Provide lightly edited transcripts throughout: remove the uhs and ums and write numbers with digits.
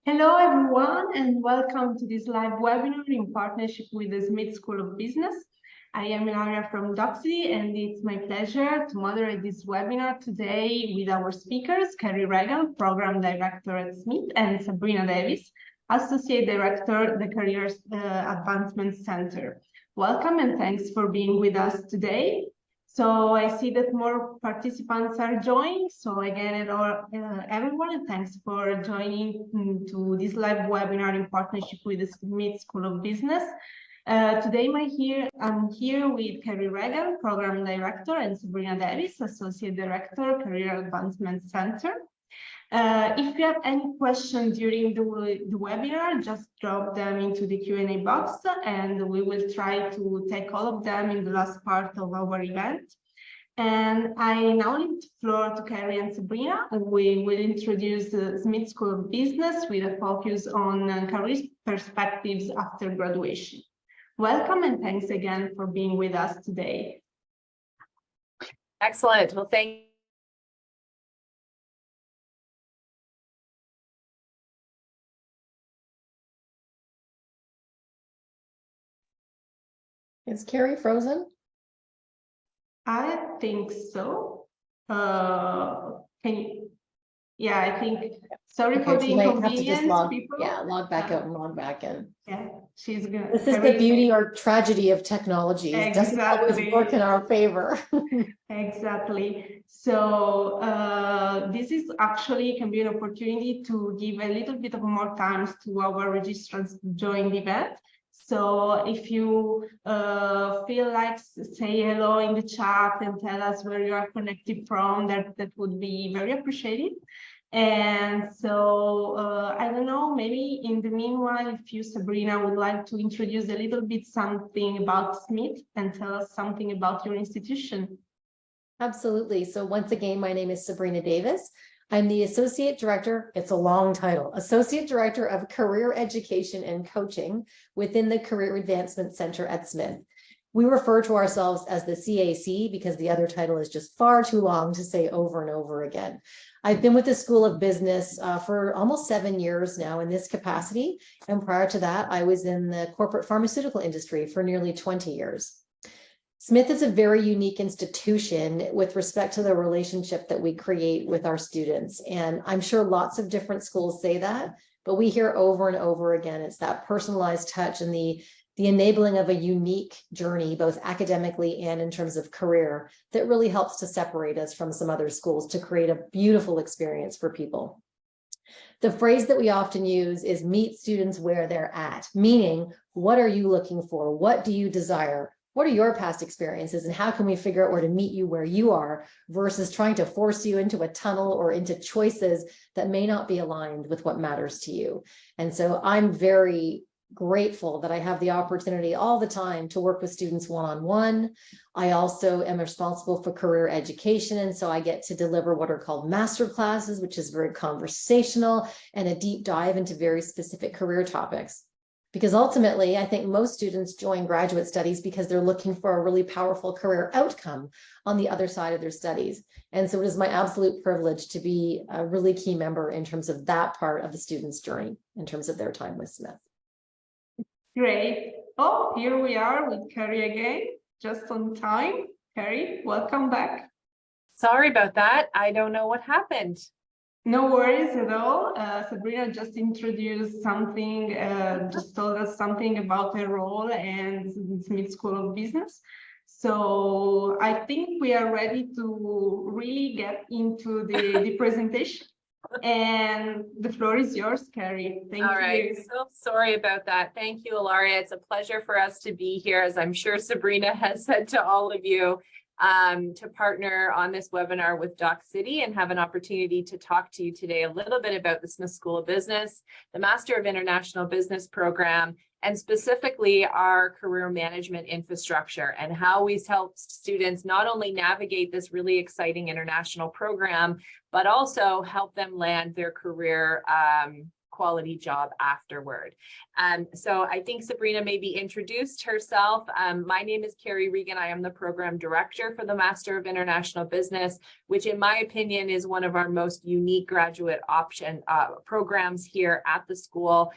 Hello, everyone, and welcome to this live webinar in partnership with the Smith School of Business. I am Ilaria from Docsity, and it's my pleasure to moderate this webinar today with our speakers, Carrie Regan, Program Director at Smith, and Sabrina Davis, Associate Director, the Career Advancement Center. Welcome and thanks for being with us today. So I see that more participants are joining. So again, everyone, and thanks for joining to this live webinar in partnership with the Smith School of Business. Today I'm here with Carrie Regan, Program Director, and Sabrina Davis, Associate Director, Career Advancement Center. If you have any questions during the webinar, just drop them into the Q&A box and we will try to take all of them in the last part of our event. And I now leave the floor to Carrie and Sabrina. We will introduce the Smith School of Business with a focus on career perspectives after graduation. Welcome and thanks again for being with us today. Excellent. Well, thank you. Is Carrie frozen? I think so. Can you? Yeah, I think. Sorry for the inconvenience, people. Log back out and log back in. Yeah, she's good. This is the beauty or tragedy of technology. It doesn't always work in our favor. Exactly. So this is actually can be an opportunity to give a little bit of more time to our registrants to join the event. So if you feel like say hello in the chat and tell us where you are connected from, that would be very appreciated. And so I don't know, maybe in the meanwhile, if you, Sabrina, would like to introduce a little bit something about Smith and tell us something about your institution. Absolutely. So once again, my name is Sabrina Davis. I'm the Associate Director, it's a long title, Associate Director of Career Education and Coaching within the Career Advancement Center at Smith. We refer to ourselves as the CAC because the other title is just far too long to say over and over again. I've been with the School of Business for almost 7 years now in this capacity. And prior to that, I was in the corporate pharmaceutical industry for nearly 20 years. Smith is a very unique institution with respect to the relationship that we create with our students. And I'm sure lots of different schools say that, but we hear over and over again, it's that personalized touch and the enabling of a unique journey, both academically and in terms of career, that really helps to separate us from some other schools to create a beautiful experience for people. The phrase that we often use is meet students where they're at, meaning what are you looking for? What do you desire? What are your past experiences and how can we figure out where to meet you where you are versus trying to force you into a tunnel or into choices that may not be aligned with what matters to you. And so I'm very grateful that I have the opportunity all the time to work with students one-on-one. I also am responsible for career education. And so I get to deliver what are called master classes, which is very conversational and a deep dive into very specific career topics. Because ultimately, I think most students join graduate studies because they're looking for a really powerful career outcome on the other side of their studies. And so it is my absolute privilege to be a really key member in terms of that part of the student's journey, in terms of their time with Smith. Great. Oh, here we are with Carrie again, just on time. Carrie, welcome back. Sorry about that. I don't know what happened. No worries at all. Sabrina just introduced something, just told us something about her role and Smith School of Business. So I think we are ready to really get into the presentation. And the floor is yours, Carrie. Thank you. All right. So sorry about that. Thank you, Ilaria. It's a pleasure for us to be here, as I'm sure Sabrina has said to all of you. To partner on this webinar with Docsity and have an opportunity to talk to you today a little bit about the Smith School of Business, the Master of International Business program, and specifically our career management infrastructure and how we help students not only navigate this really exciting international program, but also help them land their career quality job afterward. So I think Sabrina maybe introduced herself. My name is Carrie Regan. I am the program director for the Master of International Business, which in my opinion is one of our most unique graduate option programs here at the school.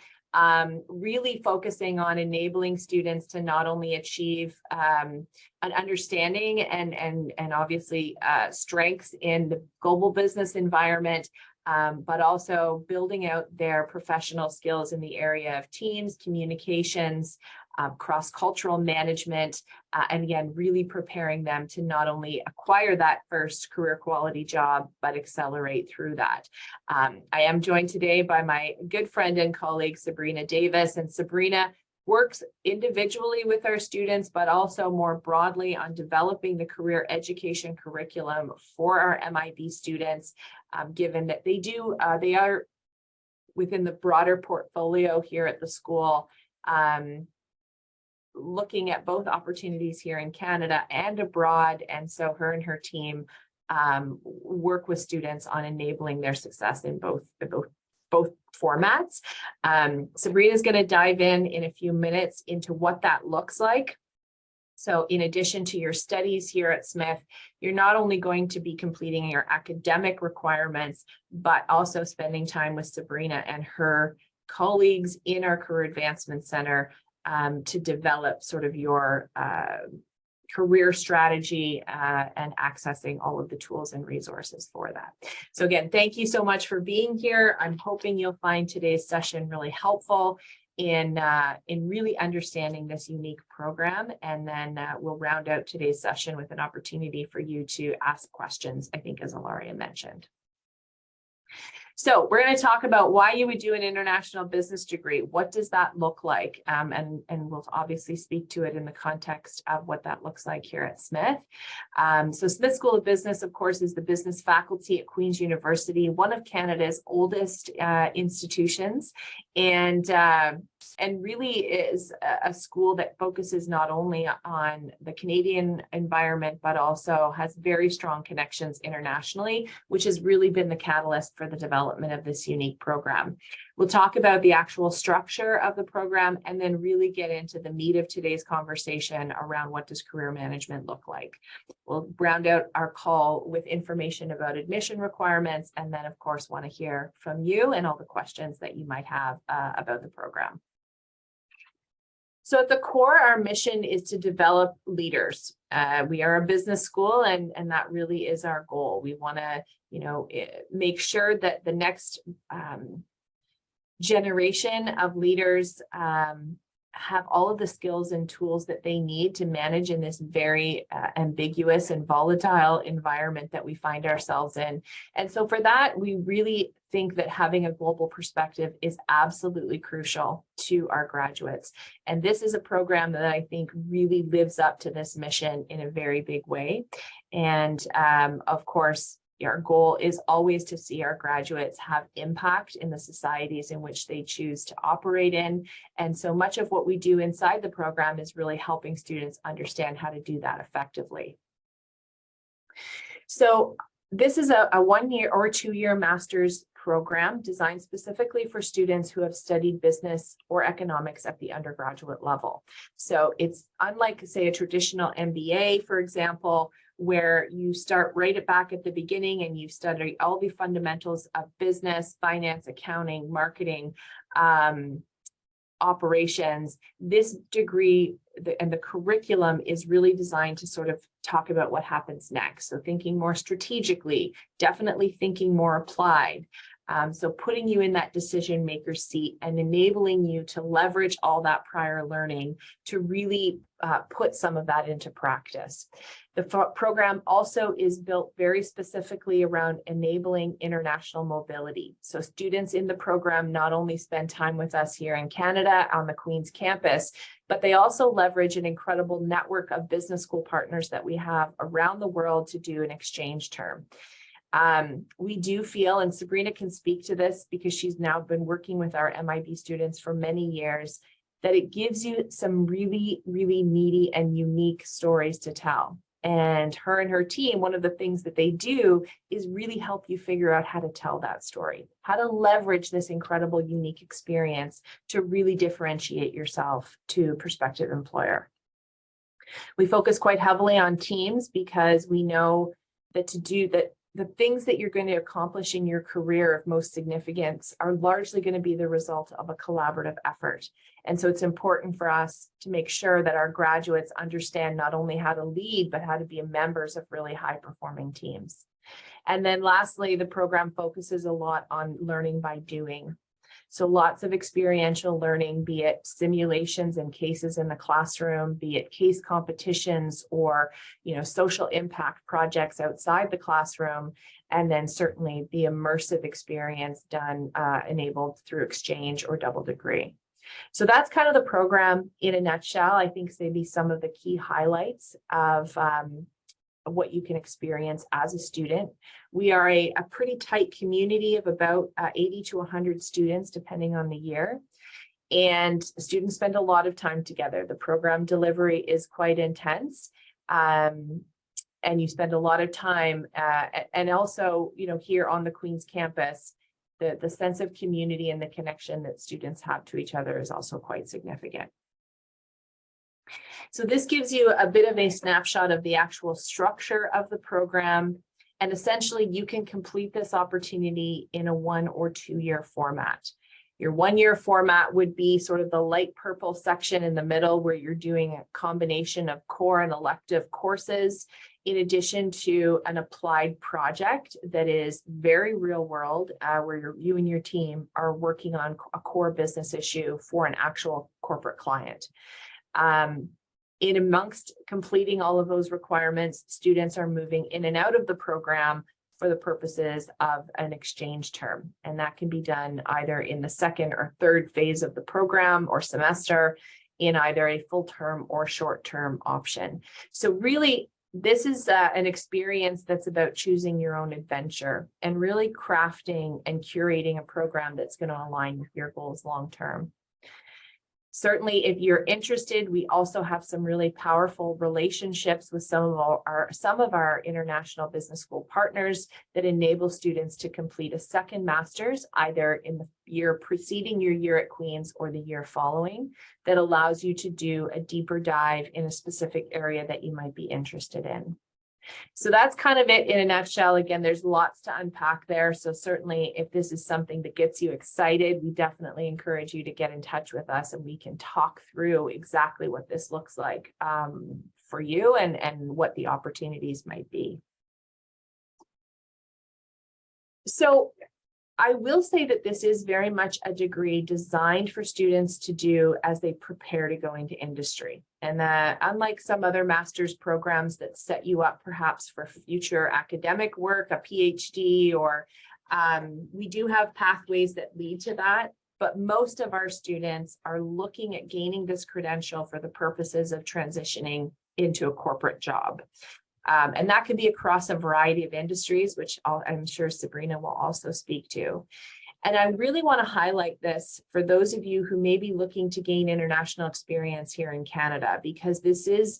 Really focusing on enabling students to not only achieve an understanding and obviously strengths in the global business environment, but also building out their professional skills in the area of teams, communications, cross-cultural management, and again, really preparing them to not only acquire that first career quality job, but accelerate through that. I am joined today by my good friend and colleague, Sabrina Davis, and Sabrina works individually with our students, but also more broadly on developing the career education curriculum for our MIB students, given that they are within the broader portfolio here at the school, looking at both opportunities here in Canada and abroad. And so her and her team work with students on enabling their success in both formats. Sabrina is going to dive in a few minutes into what that looks like. So in addition to your studies here at Smith, you're not only going to be completing your academic requirements, but also spending time with Sabrina and her colleagues in our Career Advancement Center to develop sort of your career strategy and accessing all of the tools and resources for that. So again, thank you so much for being here. I'm hoping you'll find today's session really helpful in really understanding this unique program. And then we'll round out today's session with an opportunity for you to ask questions, I think, as Ilaria mentioned. So we're going to talk about why you would do an international business degree. What does that look like? And we'll obviously speak to it in the context of what that looks like here at Smith. So Smith School of Business, of course, is the business faculty at Queen's University, one of Canada's oldest institutions, and really is a school that focuses not only on the Canadian environment, but also has very strong connections internationally, which has really been the catalyst for the development of this unique program. We'll talk about the actual structure of the program and then really get into the meat of today's conversation around what does career management look like. We'll round out our call with information about admission requirements, and then of course want to hear from you and all the questions that you might have about the program. So at the core, our mission is to develop leaders. We are a business school, and that really is our goal. We want to, make sure that the next generation of leaders have all of the skills and tools that they need to manage in this very ambiguous and volatile environment that we find ourselves in. And so for that, we really think that having a global perspective is absolutely crucial to our graduates. And this is a program that I think really lives up to this mission in a very big way. And of course, our goal is always to see our graduates have impact in the societies in which they choose to operate in. And so much of what we do inside the program is really helping students understand how to do that effectively. So this is a 1-year or 2-year master's program designed specifically for students who have studied business or economics at the undergraduate level. So it's unlike, say, a traditional MBA, for example, where you start right back at the beginning and you study all the fundamentals of business, finance, accounting, marketing, operations. This degree and the curriculum is really designed to sort of talk about what happens next. So thinking more strategically, definitely thinking more applied. So putting you in that decision maker seat and enabling you to leverage all that prior learning to really put some of that into practice. The program also is built very specifically around enabling international mobility. So students in the program not only spend time with us here in Canada on the Queen's campus, but they also leverage an incredible network of business school partners that we have around the world to do an exchange term. We do feel, and Sabrina can speak to this because she's now been working with our MIB students for many years, that it gives you some really, really meaty and unique stories to tell. And her team, one of the things that they do is really help you figure out how to tell that story, how to leverage this incredible, unique experience to really differentiate yourself to prospective employer. We focus quite heavily on teams because we know that the things that you're going to accomplish in your career of most significance are largely going to be the result of a collaborative effort. And so it's important for us to make sure that our graduates understand not only how to lead, but how to be members of really high performing teams. And then lastly, the program focuses a lot on learning by doing. So lots of experiential learning, be it simulations and cases in the classroom, be it case competitions or, social impact projects outside the classroom, and then certainly the immersive experience done, enabled through exchange or double degree. So that's kind of the program in a nutshell. I think maybe some of the key highlights of what you can experience as a student. We are a pretty tight community of about 80 to 100 students, depending on the year. And students spend a lot of time together. The program delivery is quite intense. And you spend a lot of time, and also, here on the Queen's campus, the sense of community and the connection that students have to each other is also quite significant. So this gives you a bit of a snapshot of the actual structure of the program. And essentially, you can complete this opportunity in a 1 or 2 year format. Your 1 year format would be sort of the light purple section in the middle, where you're doing a combination of core and elective courses, in addition to an applied project that is very real world, where you and your team are working on a core business issue for an actual corporate client. In amongst completing all of those requirements, students are moving in and out of the program for the purposes of an exchange term. And that can be done either in the second or third phase of the program or semester, in either a full term or short term option. So really, this is an experience that's about choosing your own adventure and really crafting and curating a program that's going to align with your goals long term. Certainly, if you're interested, we also have some really powerful relationships with some of our international business school partners that enable students to complete a second master's, either in the year preceding your year at Queen's or the year following, that allows you to do a deeper dive in a specific area that you might be interested in. So that's kind of it in a nutshell. Again, there's lots to unpack there. So certainly, if this is something that gets you excited, we definitely encourage you to get in touch with us and we can talk through exactly what this looks like for you and what the opportunities might be. So I will say that this is very much a degree designed for students to do as they prepare to go into industry. And unlike some other master's programs that set you up perhaps for future academic work, a PhD, or we do have pathways that lead to that. But most of our students are looking at gaining this credential for the purposes of transitioning into a corporate job. And that can be across a variety of industries, which I'm sure Sabrina will also speak to. And I really want to highlight this for those of you who may be looking to gain international experience here in Canada, because this is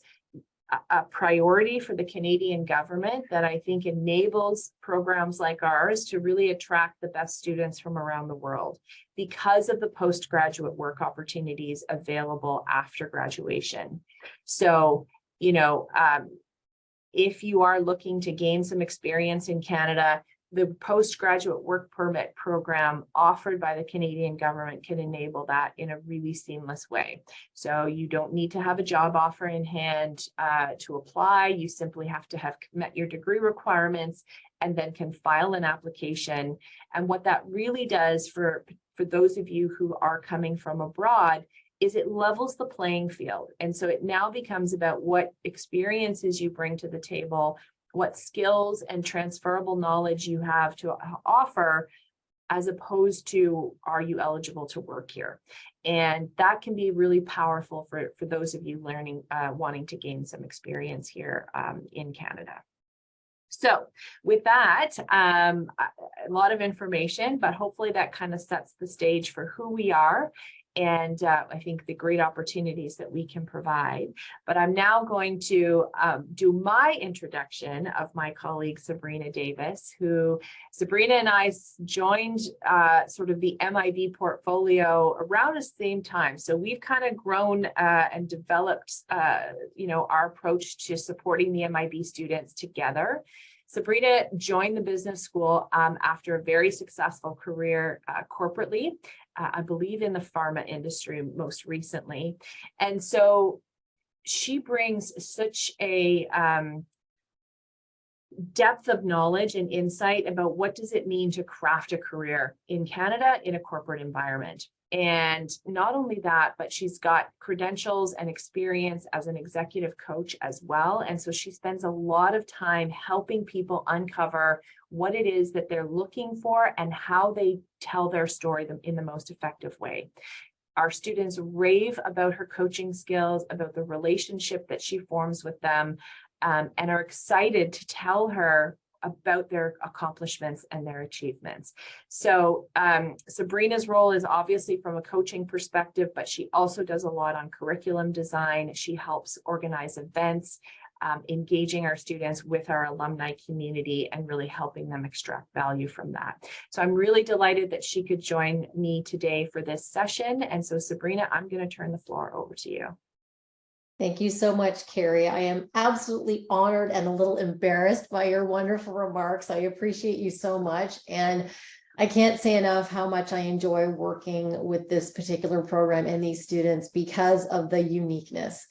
a priority for the Canadian government that I think enables programs like ours to really attract the best students from around the world because of the postgraduate work opportunities available after graduation. So, if you are looking to gain some experience in Canada, the postgraduate work permit program offered by the Canadian government can enable that in a really seamless way. So you don't need to have a job offer in hand to apply. You simply have to have met your degree requirements and then can file an application. And what that really does for those of you who are coming from abroad is it levels the playing field. And so it now becomes about what experiences you bring to the table, what skills and transferable knowledge you have to offer, as opposed to, are you eligible to work here? And that can be really powerful for those of you wanting to gain some experience here in Canada. So with that, a lot of information, but hopefully that kind of sets the stage for who we are and I think the great opportunities that we can provide. But I'm now going to do my introduction of my colleague, Sabrina Davis, who Sabrina and I joined sort of the MIB portfolio around the same time. So we've kind of grown and developed, our approach to supporting the MIB students together. Sabrina joined the business school after a very successful career corporately, I believe in the pharma industry most recently. And so she brings such a depth of knowledge and insight about what does it mean to craft a career in Canada in a corporate environment. And not only that, but she's got credentials and experience as an executive coach as well. And so she spends a lot of time helping people uncover what it is that they're looking for and how they tell their story in the most effective way. Our students rave about her coaching skills, about the relationship that she forms with them, and are excited to tell her about their accomplishments and their achievements. So Sabrina's role is obviously from a coaching perspective, but she also does a lot on curriculum design. She helps organize events, engaging our students with our alumni community and really helping them extract value from that. So I'm really delighted that she could join me today for this session. And so Sabrina, I'm going to turn the floor over to you. Thank you so much, Carrie. I am absolutely honored and a little embarrassed by your wonderful remarks. I appreciate you so much. And I can't say enough how much I enjoy working with this particular program and these students because of the uniqueness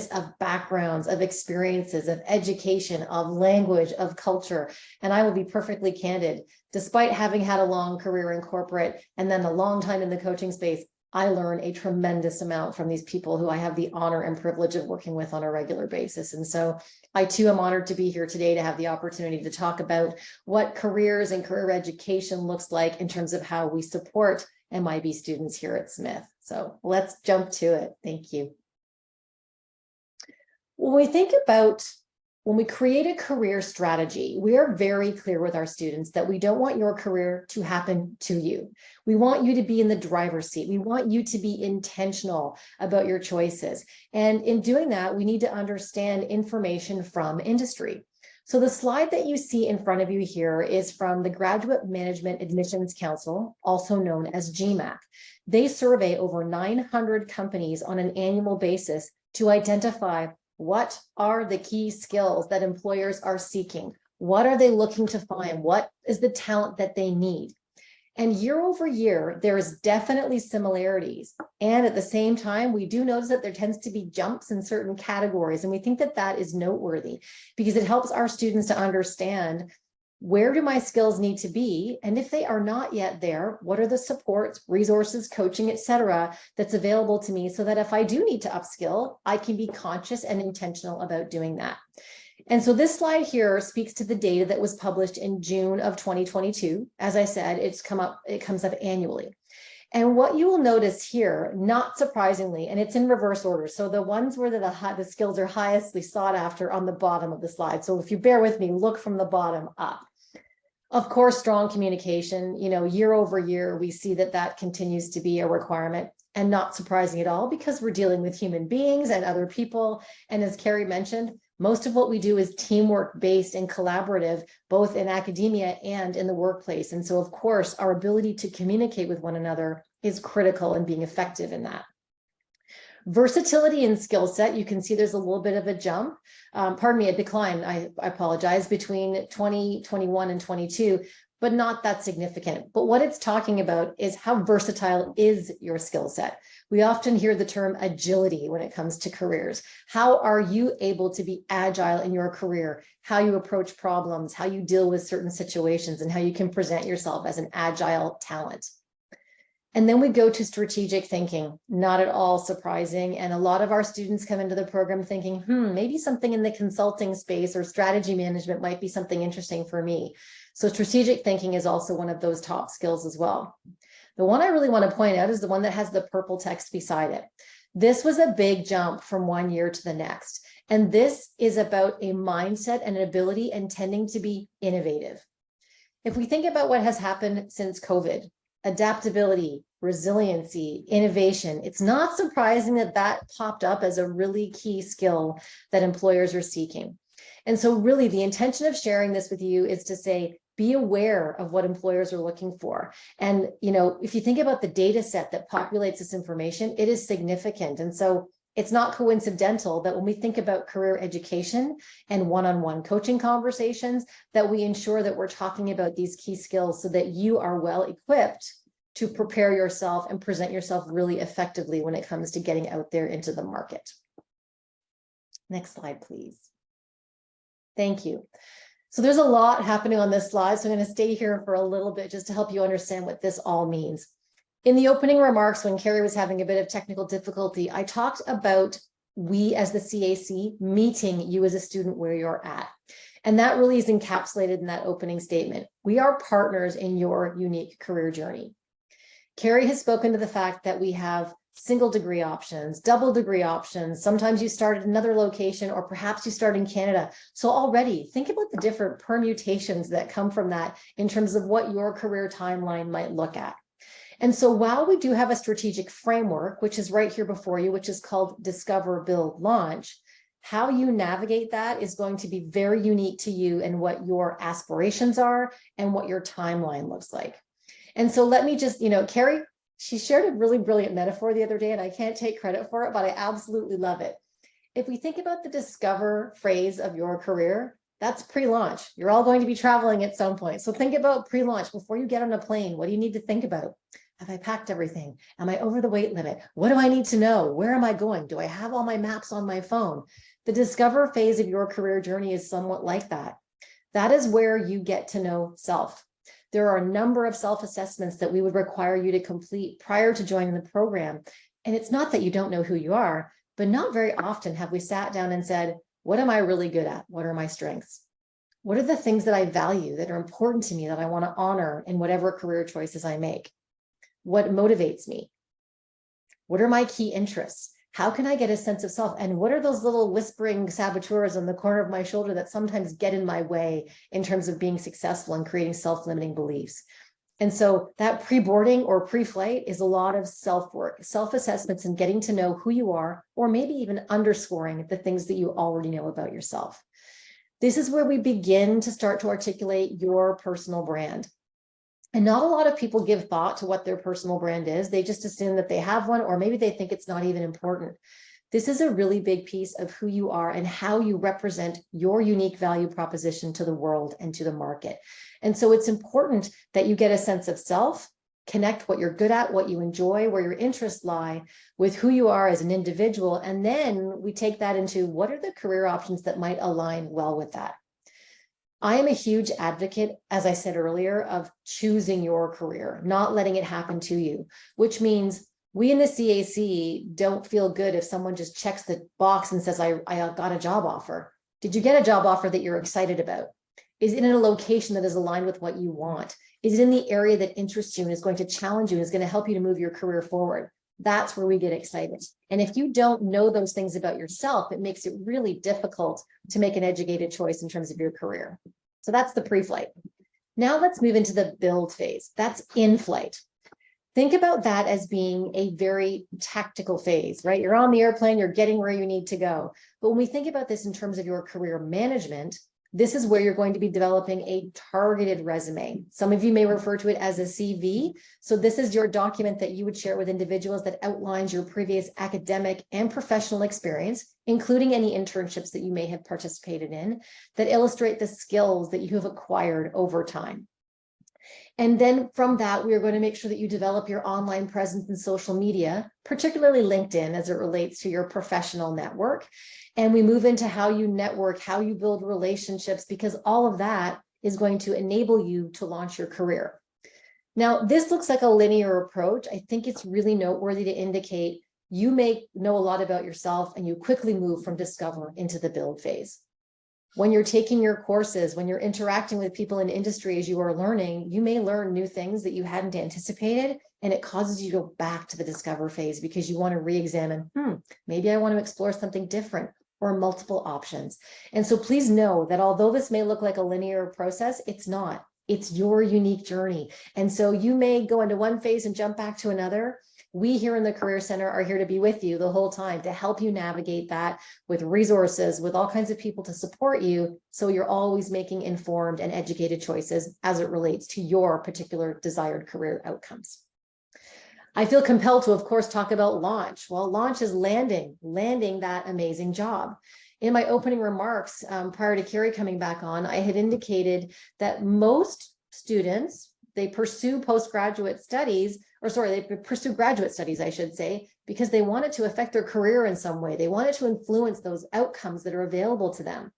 of backgrounds, of experiences, of education, of language, of culture. And I will be perfectly candid, despite having had a long career in corporate and then a long time in the coaching space, I learn a tremendous amount from these people who I have the honor and privilege of working with on a regular basis. And so I too am honored to be here today to have the opportunity to talk about what careers and career education looks like in terms of how we support MIB students here at Smith. So let's jump to it. Thank you. When we create a career strategy, we are very clear with our students that we don't want your career to happen to you. We want you to be in the driver's seat. We want you to be intentional about your choices. And in doing that, we need to understand information from industry. So the slide that you see in front of you here is from the Graduate Management Admissions Council, also known as GMAC. They survey over 900 companies on an annual basis to identify what are the key skills that employers are seeking? What are they looking to find? What is the talent that they need? And year over year, there is definitely similarities. And at the same time, we do notice that there tends to be jumps in certain categories. And we think that that is noteworthy because it helps our students to understand, where do my skills need to be? And if they are not yet there, what are the supports, resources, coaching, et cetera, that's available to me so that if I do need to upskill, I can be conscious and intentional about doing that. And so this slide here speaks to the data that was published in June of 2022. As I said, it comes up annually. And what you will notice here, not surprisingly, and it's in reverse order. So the ones where the skills are highestly sought after on the bottom of the slide. So if you bear with me, look from the bottom up. Of course, strong communication, year over year, we see that that continues to be a requirement, and not surprising at all because we're dealing with human beings and other people. And as Carrie mentioned, most of what we do is teamwork based and collaborative, both in academia and in the workplace. And so, of course, our ability to communicate with one another is critical in being effective in that. Versatility and skill set, you can see there's a little bit of a jump, a decline, I apologize, between 2021 and 22, but not that significant. But what it's talking about is how versatile is your skill set. We often hear the term agility when it comes to careers. How are you able to be agile in your career? How you approach problems, how you deal with certain situations, and how you can present yourself as an agile talent. And then we go to strategic thinking, not at all surprising. And a lot of our students come into the program thinking, maybe something in the consulting space or strategy management might be something interesting for me. So strategic thinking is also one of those top skills as well. The one I really want to point out is the one that has the purple text beside it. This was a big jump from one year to the next. And this is about a mindset and an ability and tending to be innovative. If we think about what has happened since COVID, adaptability, resiliency, innovation. It's not surprising that that popped up as a really key skill that employers are seeking. And so really the intention of sharing this with you is to say, be aware of what employers are looking for. And, if you think about the data set that populates this information, it is significant. And so it's not coincidental that when we think about career education and one-on-one coaching conversations, that we ensure that we're talking about these key skills so that you are well equipped to prepare yourself and present yourself really effectively when it comes to getting out there into the market. Next slide, please. Thank you. So there's a lot happening on this slide, so I'm going to stay here for a little bit just to help you understand what this all means. In the opening remarks, when Carrie was having a bit of technical difficulty, I talked about we as the CAC meeting you as a student where you're at. And that really is encapsulated in that opening statement. We are partners in your unique career journey. Carrie has spoken to the fact that we have single degree options, double degree options. Sometimes you start at another location, or perhaps you start in Canada. So already think about the different permutations that come from that in terms of what your career timeline might look at. And so while we do have a strategic framework, which is right here before you, which is called Discover, Build, Launch, how you navigate that is going to be very unique to you and what your aspirations are and what your timeline looks like. And so let me just, Carrie, she shared a really brilliant metaphor the other day, and I can't take credit for it, but I absolutely love it. If we think about the discover phase of your career, that's pre-launch. You're all going to be traveling at some point. So think about pre-launch. Before you get on a plane, what do you need to think about? Have I packed everything? Am I over the weight limit? What do I need to know? Where am I going? Do I have all my maps on my phone? The discover phase of your career journey is somewhat like that. That is where you get to know self. There are a number of self-assessments that we would require you to complete prior to joining the program. And it's not that you don't know who you are, but not very often have we sat down and said, what am I really good at? What are my strengths? What are the things that I value that are important to me that I want to honor in whatever career choices I make? What motivates me? What are my key interests? How can I get a sense of self? And what are those little whispering saboteurs on the corner of my shoulder that sometimes get in my way in terms of being successful and creating self-limiting beliefs? And so that pre-boarding or pre-flight is a lot of self-work, self-assessments, and getting to know who you are, or maybe even underscoring the things that you already know about yourself. This is where we begin to start to articulate your personal brand. And not a lot of people give thought to what their personal brand is. They just assume that they have one, or maybe they think it's not even important. This is a really big piece of who you are and how you represent your unique value proposition to the world and to the market. And so it's important that you get a sense of self, connect what you're good at, what you enjoy, where your interests lie, with who you are as an individual. And then we take that into what are the career options that might align well with that. I am a huge advocate, as I said earlier, of choosing your career, not letting it happen to you, which means we in the CAC don't feel good if someone just checks the box and says, I got a job offer. Did you get a job offer that you're excited about? Is it in a location that is aligned with what you want? Is it in the area that interests you and is going to challenge you and is going to help you to move your career forward? That's where we get excited. And if you don't know those things about yourself, it makes it really difficult to make an educated choice in terms of your career. So that's the pre-flight. Now let's move into the build phase. That's in-flight. Think about that as being a very tactical phase, right? You're on the airplane, you're getting where you need to go. But when we think about this in terms of your career management, this is where you're going to be developing a targeted resume. Some of you may refer to it as a CV. So this is your document that you would share with individuals that outlines your previous academic and professional experience, including any internships that you may have participated in, that illustrate the skills that you have acquired over time. And then from that, we are going to make sure that you develop your online presence in social media, particularly LinkedIn as it relates to your professional network. And we move into how you network, how you build relationships, because all of that is going to enable you to launch your career. Now, this looks like a linear approach. I think it's really noteworthy to indicate you may know a lot about yourself and you quickly move from discover into the build phase. When you're taking your courses, when you're interacting with people in industry as you are learning, you may learn new things that you hadn't anticipated, and it causes you to go back to the discover phase because you want to re-examine, maybe I want to explore something different or multiple options. And so please know that although this may look like a linear process, it's not. It's your unique journey. And so you may go into one phase and jump back to another. We here in the Career Center are here to be with you the whole time to help you navigate that with resources, with all kinds of people to support you. So you're always making informed and educated choices as it relates to your particular desired career outcomes. I feel compelled to, of course, talk about launch. Well, launch is landing that amazing job. In my opening remarks, prior to Carrie coming back on, I had indicated that most students, they pursue postgraduate studies, they pursue graduate studies, I should say, because they want it to affect their career in some way. They want it to influence those outcomes that are available to them.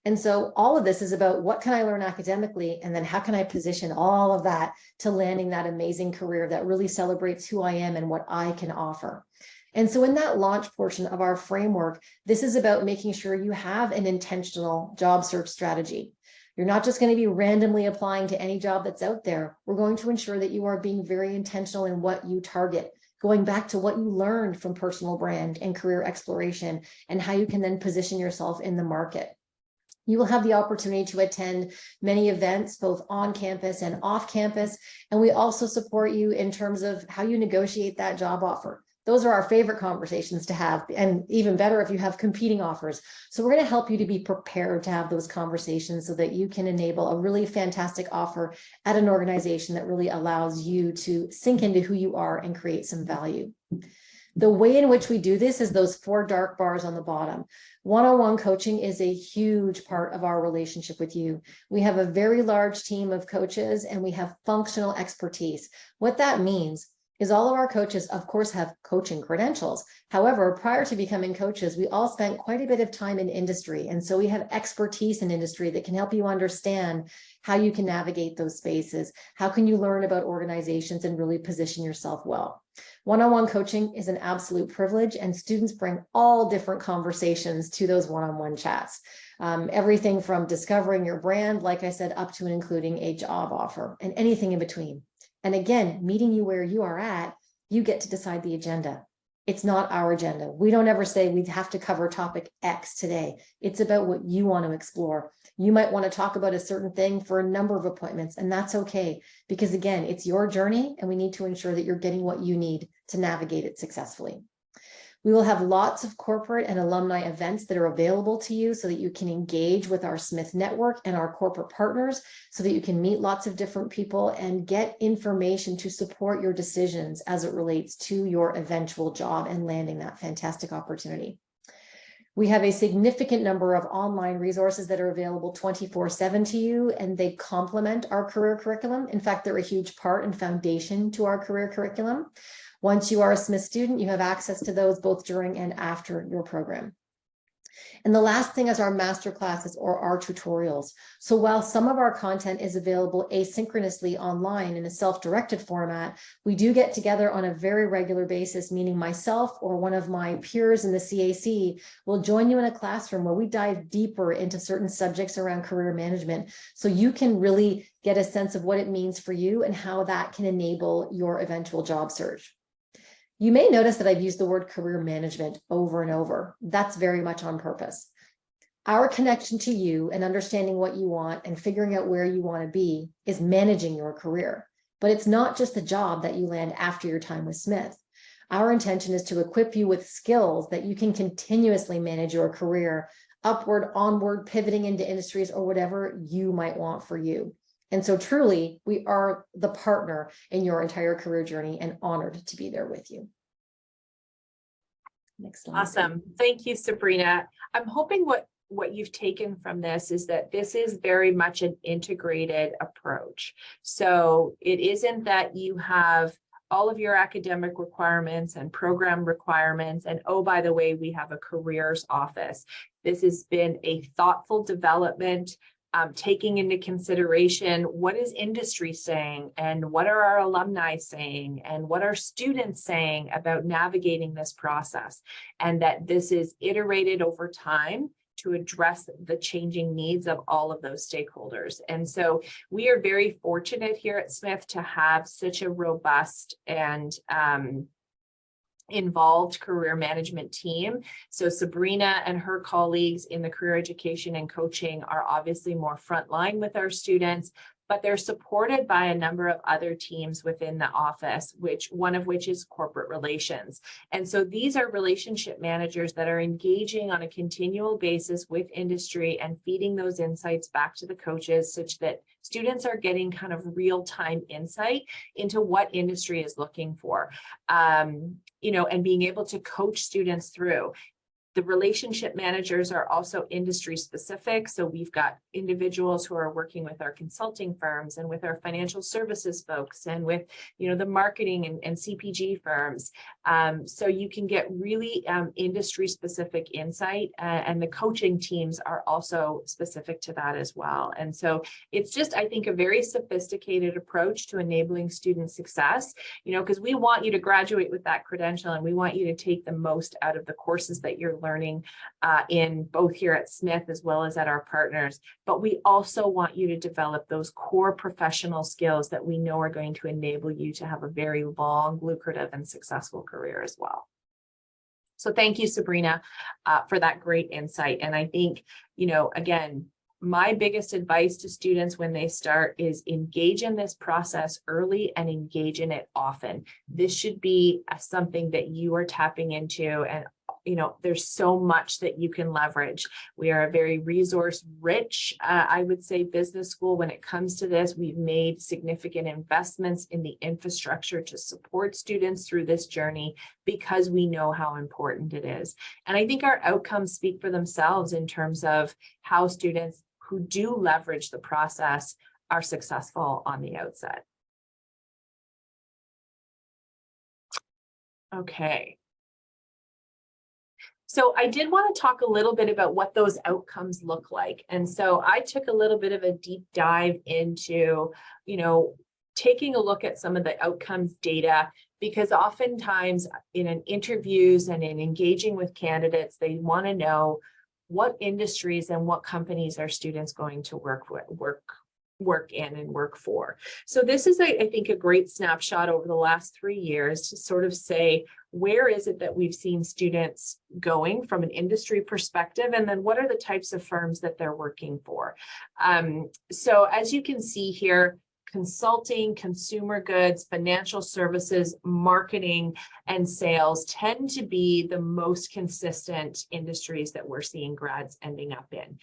And so all of this is about what can I learn academically, and then how can I position all of that to landing that amazing career that really celebrates who I am and what I can offer. And so in that launch portion of our framework, this is about making sure you have an intentional job search strategy. You're not just going to be randomly applying to any job that's out there. We're going to ensure that you are being very intentional in what you target, going back to what you learned from personal brand and career exploration, and how you can then position yourself in the market. You will have the opportunity to attend many events, both on campus and off campus. And we also support you in terms of how you negotiate that job offer. Those are our favorite conversations to have, and even better if you have competing offers. So we're going to help you to be prepared to have those conversations so that you can enable a really fantastic offer at an organization that really allows you to sink into who you are and create some value. The way in which we do this is those 4 dark bars on the bottom. One-on-one coaching is a huge part of our relationship with you. We have a very large team of coaches, and we have functional expertise. What that means is all of our coaches, of course, have coaching credentials. However, prior to becoming coaches, we all spent quite a bit of time in industry. And so we have expertise in industry that can help you understand how you can navigate those spaces. How can you learn about organizations and really position yourself well? One-on-one coaching is an absolute privilege, and students bring all different conversations to those one-on-one chats. Everything from discovering your brand, like I said, up to and including a job offer and anything in between. And again, meeting you where you are at, you get to decide the agenda. It's not our agenda. We don't ever say we have to cover topic X today. It's about what you want to explore. You might want to talk about a certain thing for a number of appointments, and that's okay. Because again, it's your journey, and we need to ensure that you're getting what you need to navigate it successfully. We will have lots of corporate and alumni events that are available to you so that you can engage with our Smith network and our corporate partners so that you can meet lots of different people and get information to support your decisions as it relates to your eventual job and landing that fantastic opportunity. We have a significant number of online resources that are available 24/7 to you, and they complement our career curriculum. In fact, they're a huge part and foundation to our career curriculum. Once you are a Smith student, you have access to those both during and after your program. And the last thing is our master classes or our tutorials. So while some of our content is available asynchronously online in a self-directed format, we do get together on a very regular basis, meaning myself or one of my peers in the CAC will join you in a classroom where we dive deeper into certain subjects around career management. So you can really get a sense of what it means for you and how that can enable your eventual job search. You may notice that I've used the word career management over and over. That's very much on purpose. Our connection to you and understanding what you want and figuring out where you want to be is managing your career. But it's not just the job that you land after your time with Smith. Our intention is to equip you with skills that you can continuously manage your career upward, onward, pivoting into industries or whatever you might want for you. And so truly, we are the partner in your entire career journey and honored to be there with you. Next slide. Awesome. Thank you, Sabrina. I'm hoping what you've taken from this is that this is very much an integrated approach. So it isn't that you have all of your academic requirements and program requirements, and oh, by the way, we have a careers office. This has been a thoughtful development, taking into consideration what is industry saying and what are our alumni saying and what are students saying about navigating this process, and that this is iterated over time to address the changing needs of all of those stakeholders. And so we are very fortunate here at Smith to have such a robust and involved career management team. So Sabrina and her colleagues in the career education and coaching are obviously more frontline with our students, but they're supported by a number of other teams within the office, one of which is corporate relations. And so these are relationship managers that are engaging on a continual basis with industry and feeding those insights back to the coaches, such that students are getting kind of real-time insight into what industry is looking for, and being able to coach students through. The relationship managers are also industry specific. So we've got individuals who are working with our consulting firms and with our financial services folks and with, the marketing and CPG firms. So you can get really industry specific insight, and the coaching teams are also specific to that as well. And so it's just, I think, a very sophisticated approach to enabling student success, because we want you to graduate with that credential and we want you to take the most out of the courses that you're learning in both here at Smith as well as at our partners. But we also want you to develop those core professional skills that we know are going to enable you to have a very long, lucrative, and successful career as well. So thank you, Sabrina, for that great insight. And I think, again, my biggest advice to students when they start is engage in this process early and engage in it often. This should be something that you are tapping into, and there's so much that you can leverage. We are a very resource rich, I would say, business school when it comes to this. We've made significant investments in the infrastructure to support students through this journey because we know how important it is. And I think our outcomes speak for themselves in terms of how students who do leverage the process are successful on the outset. Okay. So I did want to talk a little bit about what those outcomes look like. And so I took a little bit of a deep dive into, taking a look at some of the outcomes data, because oftentimes in interviews and in engaging with candidates, they want to know what industries and what companies are students going to work in and work for. So this is, I think, a great snapshot over the last 3 years to sort of say, where is it that we've seen students going from an industry perspective? And then what are the types of firms that they're working for? So as you can see here, consulting, consumer goods, financial services, marketing, and sales tend to be the most consistent industries that we're seeing grads ending up in.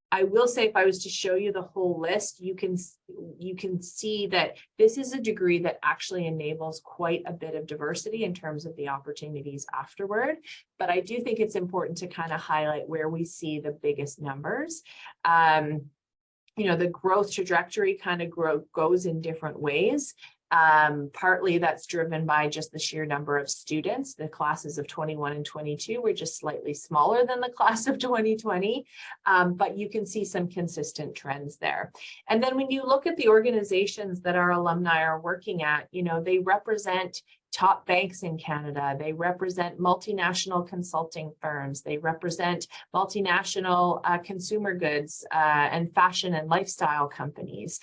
I will say, if I was to show you the whole list, you can see that this is a degree that actually enables quite a bit of diversity in terms of the opportunities afterward. But I do think it's important to kind of highlight where we see the biggest numbers. The growth trajectory kind of goes in different ways. Partly that's driven by just the sheer number of students. The classes of 21 and 22 were just slightly smaller than the class of 2020, but you can see some consistent trends there. And then when you look at the organizations that our alumni are working at, they represent top banks in Canada. They represent multinational consulting firms. They represent multinational consumer goods and fashion and lifestyle companies.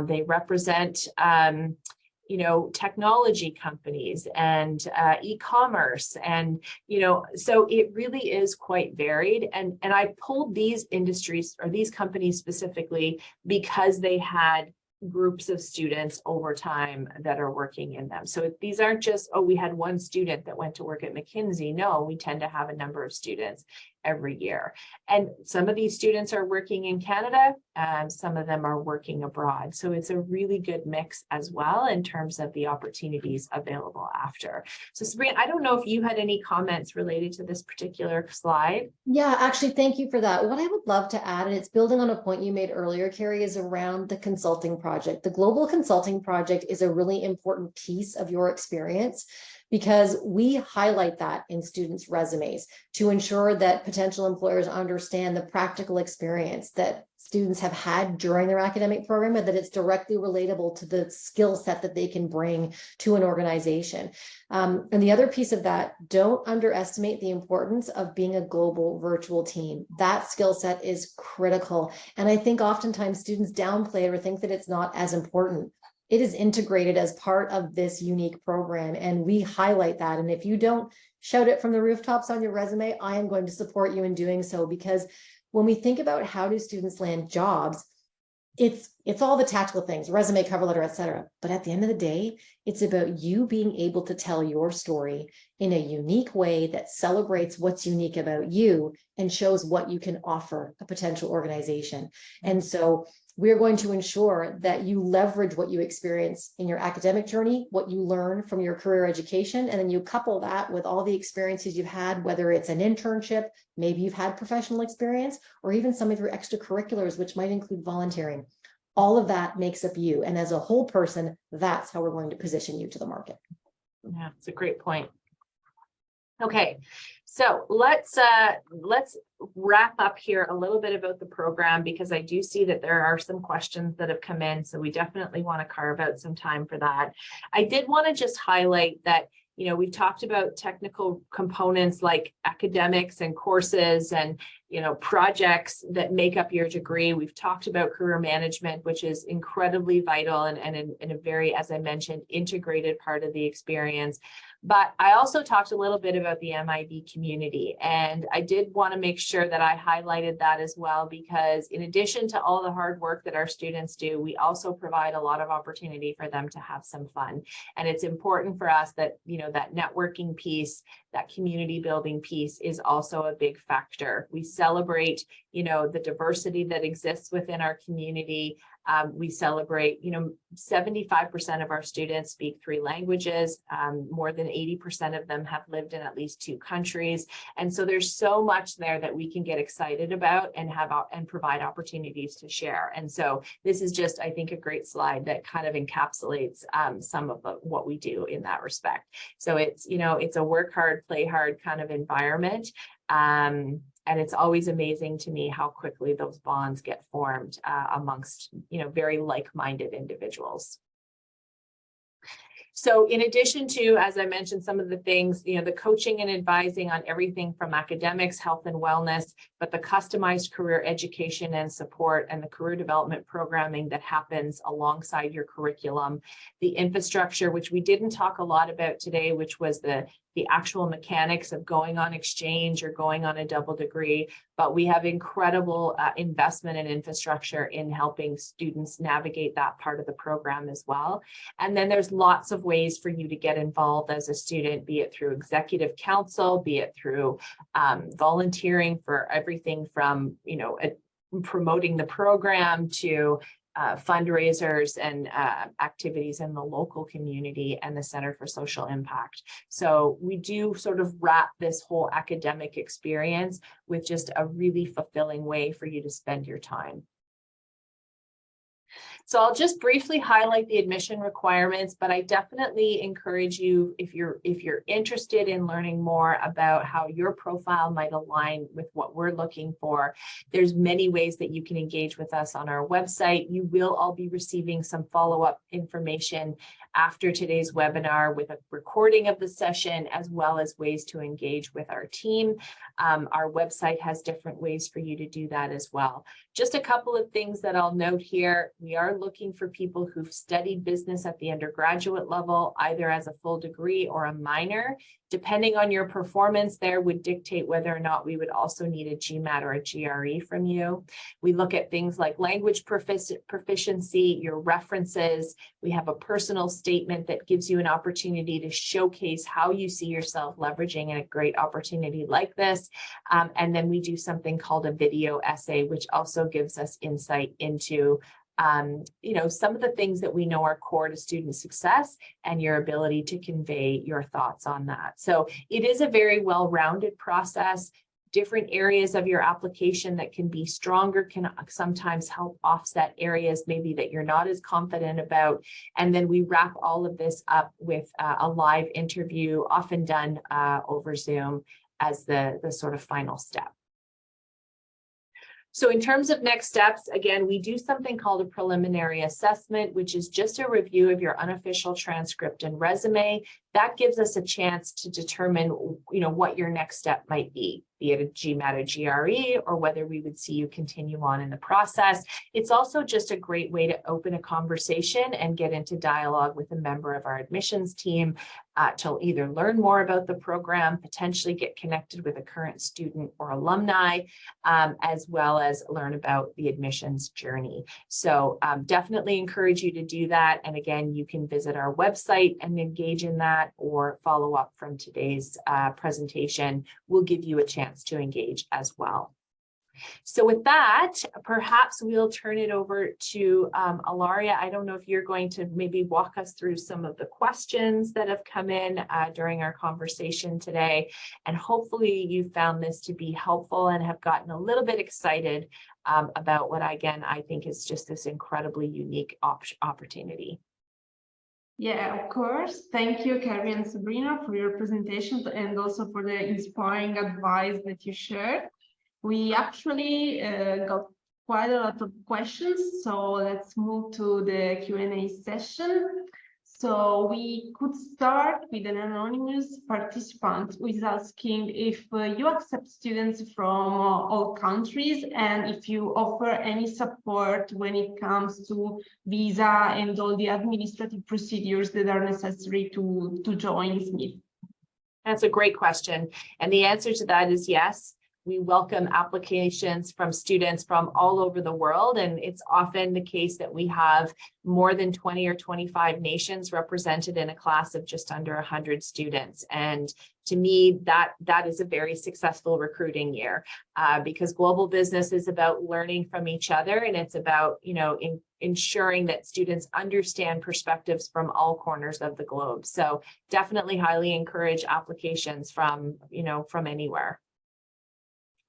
They represent technology companies and e-commerce. And, so it really is quite varied. And I pulled these industries or these companies specifically because they had groups of students over time that are working in them. So these aren't just, we had one student that went to work at McKinsey. No, we tend to have a number of students every year. And some of these students are working in Canada, and some of them are working abroad. So it's a really good mix as well in terms of the opportunities available after. So Sabrina, I don't know if you had any comments related to this particular slide. Yeah, actually, thank you for that. What I would love to add, and it's building on a point you made earlier, Carrie, is around the consulting project. The Global Consulting Project is a really important piece of your experience, because we highlight that in students' resumes to ensure that potential employers understand the practical experience that students have had during their academic program, and that it's directly relatable to the skill set that they can bring to an organization. And the other piece of that, don't underestimate the importance of being a global virtual team. That skill set is critical. And I think oftentimes students downplay it or think that it's not as important. It is integrated as part of this unique program, and we highlight that. And if you don't shout it from the rooftops on your resume, I am going to support you in doing so, because when we think about how do students land jobs, it's all the tactical things, resume, cover letter, etc. But at the end of the day, it's about you being able to tell your story in a unique way that celebrates what's unique about you and shows what you can offer a potential organization. And so we're going to ensure that you leverage what you experience in your academic journey, what you learn from your career education, and then you couple that with all the experiences you've had, whether it's an internship, maybe you've had professional experience, or even some of your extracurriculars, which might include volunteering. All of that makes up you. And as a whole person, that's how we're going to position you to the market. Yeah, it's a great point. Okay, so let's wrap up here a little bit about the program, because I do see that there are some questions that have come in. So we definitely want to carve out some time for that. I did want to just highlight that, you know, we've talked about technical components like academics and courses and, you know, projects that make up your degree. We've talked about career management, which is incredibly vital and in a very, as I mentioned, integrated part of the experience. But I also talked a little bit about the MIB community, and I did want to make sure that I highlighted that as well, because in addition to all the hard work that our students do, we also provide a lot of opportunity for them to have some fun. And it's important for us that, you know, that networking piece, that community building piece is also a big factor. We celebrate, you know, the diversity that exists within our community. We celebrate, you know, 75% of our students speak 3 languages. More than 80% of them have lived in at least 2 countries. And so there's so much there that we can get excited about and have and provide opportunities to share. And so this is just, I think, a great slide that kind of encapsulates some of what we do in that respect. So it's, you know, it's a work hard, play hard kind of environment. And it's always amazing to me how quickly those bonds get formed amongst, you know, very like-minded individuals. So in addition to, as I mentioned, some of the things, you know, the coaching and advising on everything from academics, health and wellness, but the customized career education and support and the career development programming that happens alongside your curriculum, the infrastructure, which we didn't talk a lot about today, which was the actual mechanics of going on exchange or going on a double degree, but we have incredible investment in infrastructure in helping students navigate that part of the program as well. And then there's lots of ways for you to get involved as a student, be it through executive council, be it through volunteering for everything from, you know, promoting the program to fundraisers and activities in the local community and the Center for Social Impact. So we do sort of wrap this whole academic experience with just a really fulfilling way for you to spend your time. So I'll just briefly highlight the admission requirements, but I definitely encourage you, if you're interested in learning more about how your profile might align with what we're looking for, there's many ways that you can engage with us on our website. You will all be receiving some follow-up information after today's webinar with a recording of the session, as well as ways to engage with our team. Our website has different ways for you to do that as well. Just a couple of things that I'll note here. We are looking for people who've studied business at the undergraduate level, either as a full degree or a minor. Depending on your performance there would dictate whether or not we would also need a GMAT or a GRE from you. We look at things like language proficiency, your references. We have a personal statement that gives you an opportunity to showcase how you see yourself leveraging in a great opportunity like this. And then we do something called a video essay, which also gives us insight into you know, some of the things that we know are core to student success and your ability to convey your thoughts on that. So it is a very well-rounded process. Different areas of your application that can be stronger can sometimes help offset areas maybe that you're not as confident about. And then we wrap all of this up with a live interview, often done over Zoom, as the sort of final step. So in terms of next steps, again, we do something called a preliminary assessment, which is just a review of your unofficial transcript and resume. That gives us a chance to determine, you know, what your next step might be. be it a GMAT or GRE, or whether we would see you continue on in the process. It's also just a great way to open a conversation and get into dialogue with a member of our admissions team to either learn more about the program, potentially get connected with a current student or alumni, as well as learn about the admissions journey. So definitely encourage you to do that. And again, you can visit our website and engage in that, or follow up from today's presentation. We'll give you a chance to engage as well. So with that, perhaps we'll turn it over to Ilaria. I don't know if you're going to maybe walk us through some of the questions that have come in during our conversation today. And hopefully you found this to be helpful and have gotten a little bit excited about what, again, I think is just this incredibly unique opportunity. Yeah, of course. Thank you, Carrie and Sabrina, for your presentation and also for the inspiring advice that you shared. We actually got quite a lot of questions, so let's move to the Q&A session. So we could start with an anonymous participant who is asking if you accept students from all countries and if you offer any support when it comes to visa and all the administrative procedures that are necessary to join Smith. That's a great question. And the answer to that is yes. We welcome applications from students from all over the world, and it's often the case that we have more than 20 or 25 nations represented in a class of just under 100 students. And to me, that is a very successful recruiting year because global business is about learning from each other, and it's about, ensuring that students understand perspectives from all corners of the globe. So definitely highly encourage applications from anywhere.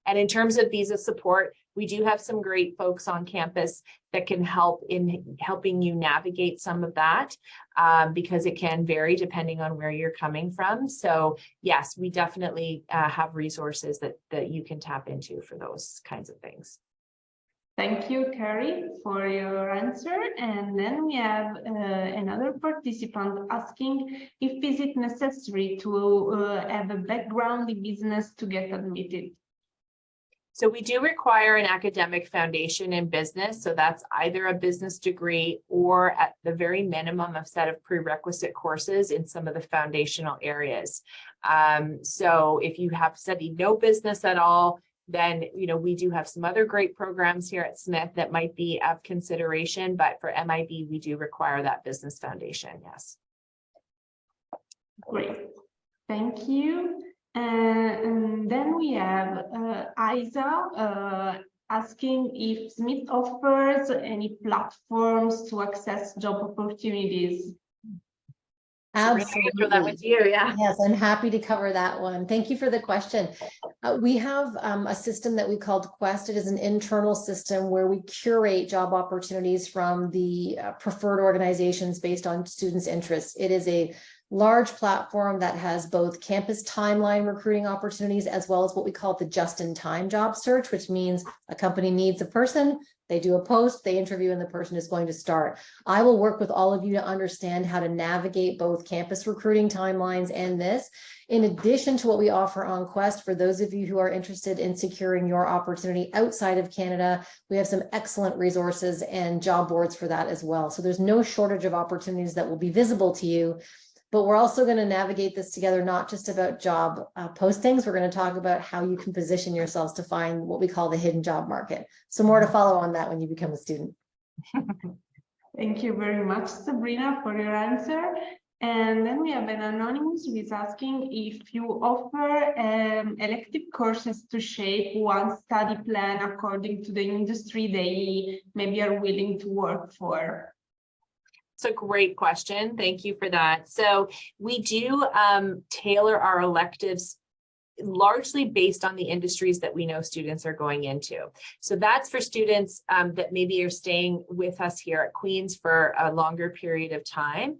And in terms of visa support, we do have some great folks on campus that can help in helping you navigate some of that because it can vary depending on where you're coming from. So yes, we definitely have resources that you can tap into for those kinds of things. Thank you, Carrie, for your answer. And then we have another participant asking if is it necessary to have a background in business to get admitted. So we do require an academic foundation in business. So that's either a business degree or at the very minimum a set of prerequisite courses in some of the foundational areas. So if you have studied no business at all, then, we do have some other great programs here at Smith that might be of consideration, but for MIB, we do require that business foundation. Yes. Great. Thank you. And then we have Isa asking if Smith offers any platforms to access job opportunities. Absolutely. Throw that with you, yeah. Yes, I'm happy to cover that one. Thank you for the question. We have a system that we called Quest. It is an internal system where we curate job opportunities from the preferred organizations based on students' interests. It is a large platform that has both campus timeline recruiting opportunities as well as what we call the just-in-time job search, which means a company needs a person, they do a post, they interview, and the person is going to start. I will work with all of you to understand how to navigate both campus recruiting timelines and this. In addition to what we offer on Quest, for those of you who are interested in securing your opportunity outside of Canada, we have some excellent resources and job boards for that as well. So there's no shortage of opportunities that will be visible to you. But we're also going to navigate this together, not just about job postings. We're going to talk about how you can position yourselves to find what we call the hidden job market. So more to follow on that when you become a student. Thank you very much, Sabrina, for your answer. And then we have an anonymous who is asking if you offer elective courses to shape one study plan according to the industry they maybe are willing to work for. It's a great question. Thank you for that. So we do tailor our electives largely based on the industries that we know students are going into. So that's for students that maybe are staying with us here at Queen's for a longer period of time.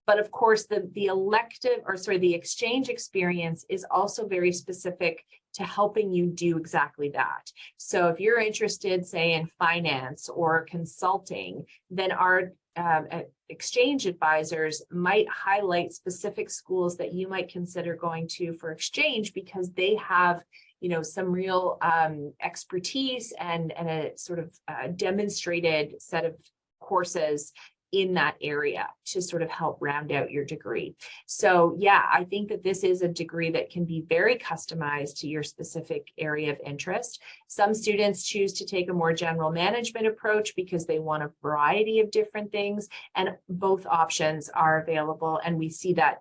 But of course, the exchange experience is also very specific to helping you do exactly that. So if you're interested, say, in finance or consulting, then our exchange advisors might highlight specific schools that you might consider going to for exchange because they have some real expertise and a sort of demonstrated set of courses in that area to sort of help round out your degree. So yeah, I think that this is a degree that can be very customized to your specific area of interest. Some students choose to take a more general management approach because they want a variety of different things, and both options are available, and we see that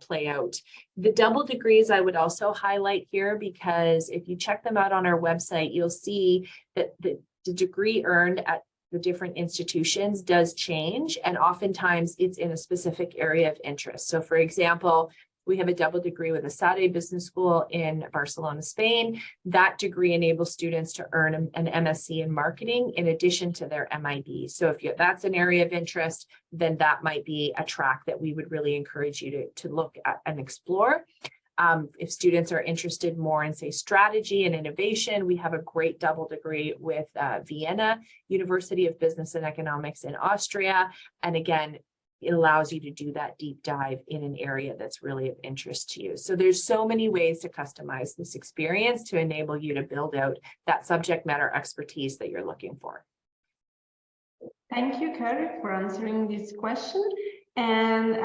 play out. The double degrees I would also highlight here, because if you check them out on our website, you'll see that the degree earned at the different institutions does change, and oftentimes it's in a specific area of interest. So for example, we have a double degree with the SADE Business School in Barcelona, Spain. That degree enables students to earn an MSc in marketing in addition to their MIB. So if that's an area of interest, then that might be a track that we would really encourage you to look at and explore. If students are interested more in, say, strategy and innovation, we have a great double degree with Vienna University of Business and Economics in Austria. And again, it allows you to do that deep dive in an area that's really of interest to you. So there's so many ways to customize this experience to enable you to build out that subject matter expertise that you're looking for. Thank you, Carrie, for answering this question. And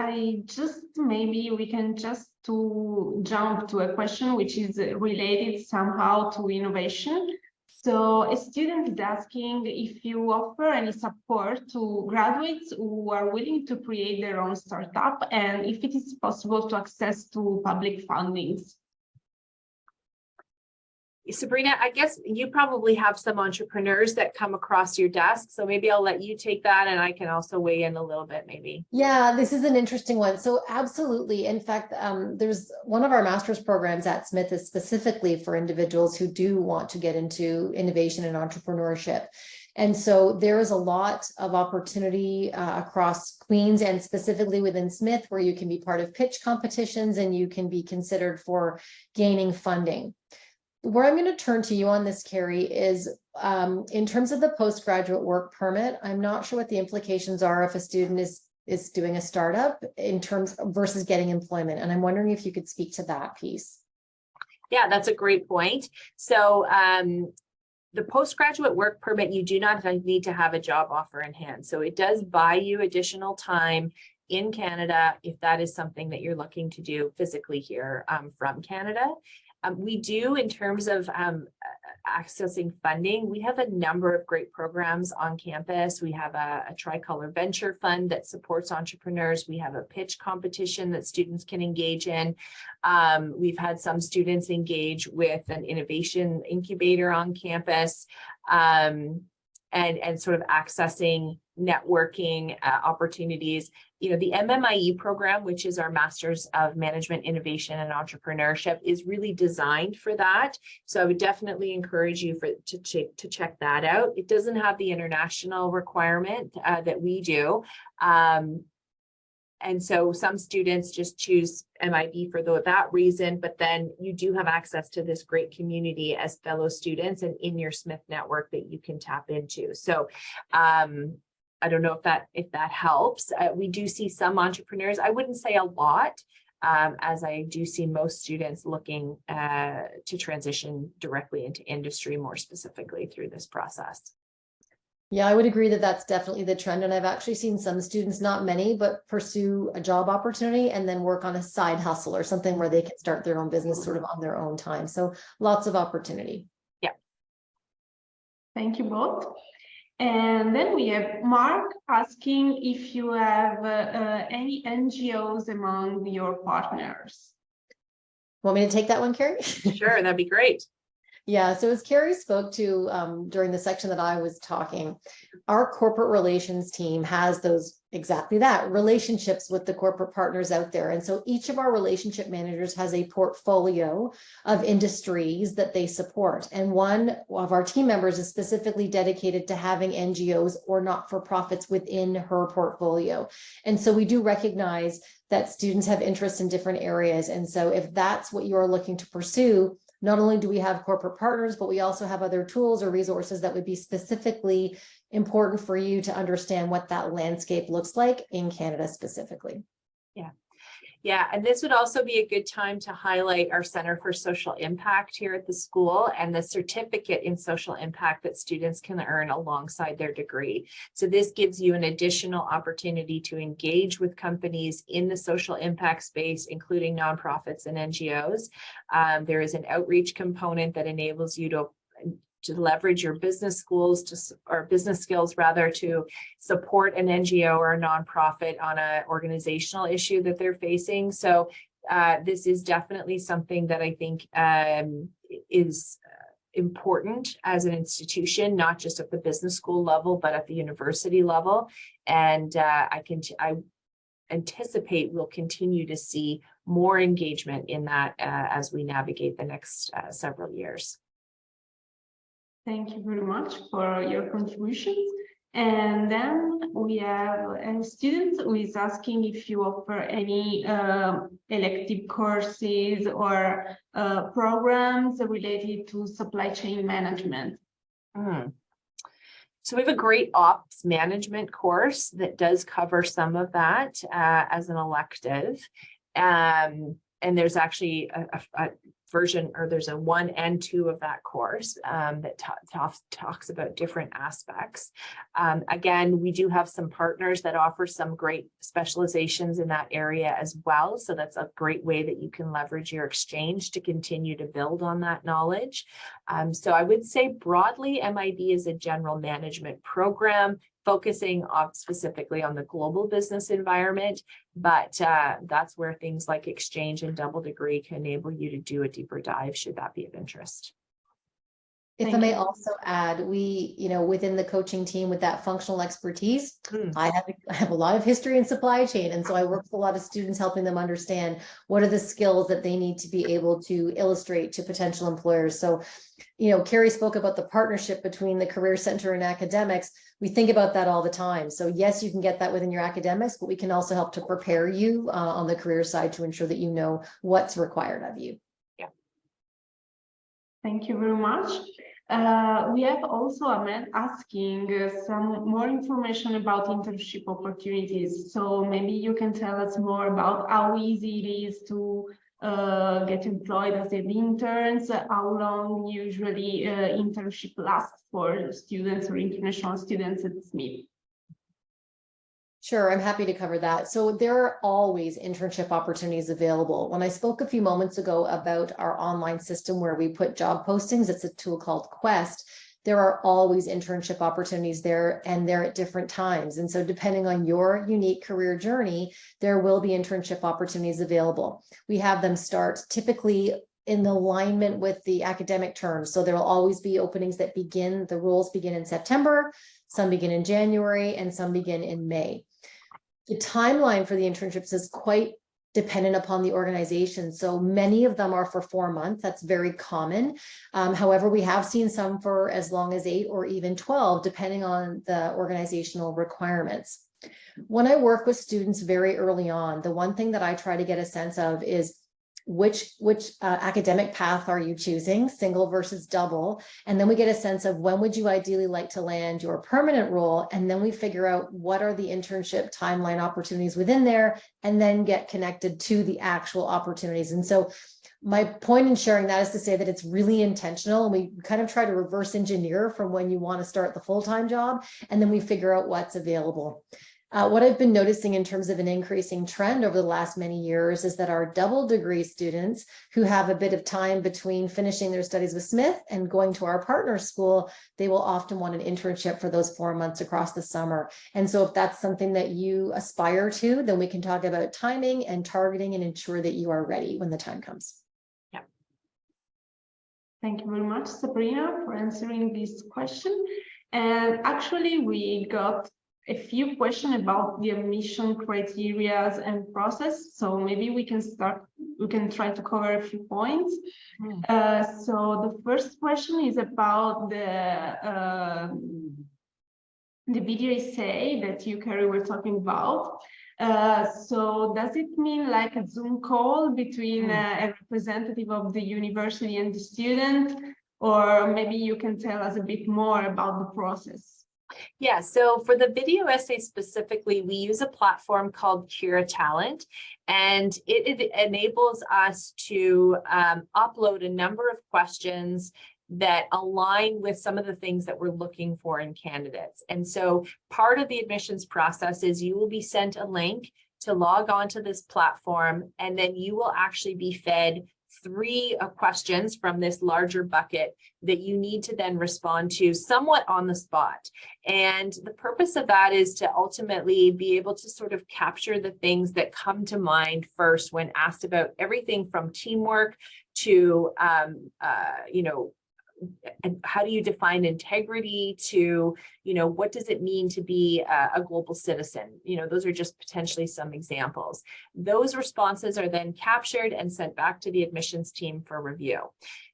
maybe we can just jump to a question which is related somehow to innovation. So a student is asking if you offer any support to graduates who are willing to create their own startup, and if it is possible to access to public fundings. Sabrina, I guess you probably have some entrepreneurs that come across your desk, so maybe I'll let you take that, and I can also weigh in a little bit maybe. Yeah, this is an interesting one. So absolutely. In fact, there's one of our master's programs at Smith is specifically for individuals who do want to get into innovation and entrepreneurship. And so there is a lot of opportunity across Queens and specifically within Smith, where you can be part of pitch competitions and you can be considered for gaining funding. Where I'm going to turn to you on this, Carrie, is in terms of the postgraduate work permit. I'm not sure what the implications are if a student is doing a startup in terms versus getting employment. And I'm wondering if you could speak to that piece. Yeah, that's a great point. So the postgraduate work permit, you do not need to have a job offer in hand. So it does buy you additional time in Canada if that is something that you're looking to do physically here from Canada. We do, in terms of accessing funding, we have a number of great programs on campus. We have a Tricolor Venture Fund that supports entrepreneurs. We have a pitch competition that students can engage in. We've had some students engage with an innovation incubator on campus, and sort of accessing networking opportunities. The MMIE program, which is our Masters of Management, Innovation, and Entrepreneurship, is really designed for that. So I would definitely encourage you to check that out. It doesn't have the international requirement that we do. And so some students just choose MIB for that reason, but then you do have access to this great community as fellow students and in your Smith network that you can tap into. So I don't know if that helps. We do see some entrepreneurs, I wouldn't say a lot, as I do see most students looking to transition directly into industry more specifically through this process. Yeah, I would agree that that's definitely the trend. And I've actually seen some students, not many, but pursue a job opportunity and then work on a side hustle or something where they can start their own business sort of on their own time. So lots of opportunity. Yeah. Thank you both. And then we have Mark asking if you have any NGOs among your partners. Want me to take that one, Carrie? Sure, that'd be great. Yeah, so as Carrie spoke to during the section that I was talking, our corporate relations team has those exactly that relationships with the corporate partners out there. And so each of our relationship managers has a portfolio of industries that they support. And one of our team members is specifically dedicated to having NGOs or not-for-profits within her portfolio. And so we do recognize that students have interest in different areas. And so if that's what you are looking to pursue, not only do we have corporate partners, but we also have other tools or resources that would be specifically important for you to understand what that landscape looks like in Canada specifically. Yeah. Yeah, and this would also be a good time to highlight our Center for Social Impact here at the school and the certificate in social impact that students can earn alongside their degree. So this gives you an additional opportunity to engage with companies in the social impact space, including nonprofits and NGOs. There is an outreach component that enables you to leverage your business skills to support an NGO or a nonprofit on an organizational issue that they're facing. So this is definitely something that I think is important as an institution, not just at the business school level, but at the university level. And I anticipate we'll continue to see more engagement in that as we navigate the next several years. Thank you very much for your contributions. And then we have a student who is asking if you offer any elective courses or programs related to supply chain management. So we have a great ops management course that does cover some of that as an elective. And there's actually a version, or there's a 1 and 2 of that course that talks about different aspects. Again, we do have some partners that offer some great specializations in that area as well. So that's a great way that you can leverage your exchange to continue to build on that knowledge. So I would say broadly, MIB is a general management program focusing on specifically on the global business environment, but that's where things like exchange and double degree can enable you to do a deeper dive, should that be of interest. If I may also add, we, within the coaching team with that functional expertise, I have a lot of history in supply chain. And so I work with a lot of students, helping them understand what are the skills that they need to be able to illustrate to potential employers. So, Carrie spoke about the partnership between the Career Center and academics. We think about that all the time. So yes, you can get that within your academics, but we can also help to prepare you on the career side to ensure that you know what's required of you. Yeah. Thank you very much. We have also Ahmed asking some more information about internship opportunities. So maybe you can tell us more about how easy it is to get employed as an intern, how long usually internship lasts for students or international students at Smith. Sure, I'm happy to cover that. So there are always internship opportunities available. When I spoke a few moments ago about our online system where we put job postings, it's a tool called Quest. There are always internship opportunities there, and they're at different times. And so depending on your unique career journey, there will be internship opportunities available. We have them start typically in alignment with the academic terms. So there will always be openings that begin, the roles begin in September, some begin in January, and some begin in May. The timeline for the internships is quite dependent upon the organization. So many of them are for 4 months. That's very common. However, we have seen some for as long as 8 or even 12, depending on the organizational requirements. When I work with students very early on, the one thing that I try to get a sense of is which academic path are you choosing, single versus double? And then we get a sense of when would you ideally like to land your permanent role? And then we figure out what are the internship timeline opportunities within there, and then get connected to the actual opportunities. And so my point in sharing that is to say that it's really intentional, and we kind of try to reverse engineer from when you want to start the full-time job, and then we figure out what's available. What I've been noticing in terms of an increasing trend over the last many years is that our double degree students who have a bit of time between finishing their studies with Smith and going to our partner school, they will often want an internship for those 4 months across the summer. And so if that's something that you aspire to, then we can talk about timing and targeting and ensure that you are ready when the time comes. Yeah. Thank you very much, Sabrina, for answering this question. And actually, we got a few questions about the admission criteria and process. So maybe we can try to cover a few points. So the first question is about the video essay that you, Carrie, were talking about. So does it mean like a Zoom call between a representative of the university and the student? Or maybe you can tell us a bit more about the process. Yeah, so for the video essay specifically, we use a platform called Cura Talent, and it enables us to upload a number of questions that align with some of the things that we're looking for in candidates. And so part of the admissions process is you will be sent a link to log on to this platform, and then you will actually be fed 3 questions from this larger bucket that you need to then respond to somewhat on the spot. And the purpose of that is to ultimately be able to sort of capture the things that come to mind first when asked about everything from teamwork to, you know, and how do you define integrity to, you know, what does it mean to be a global citizen? You know, those are just potentially some examples. Those responses are then captured and sent back to the admissions team for review.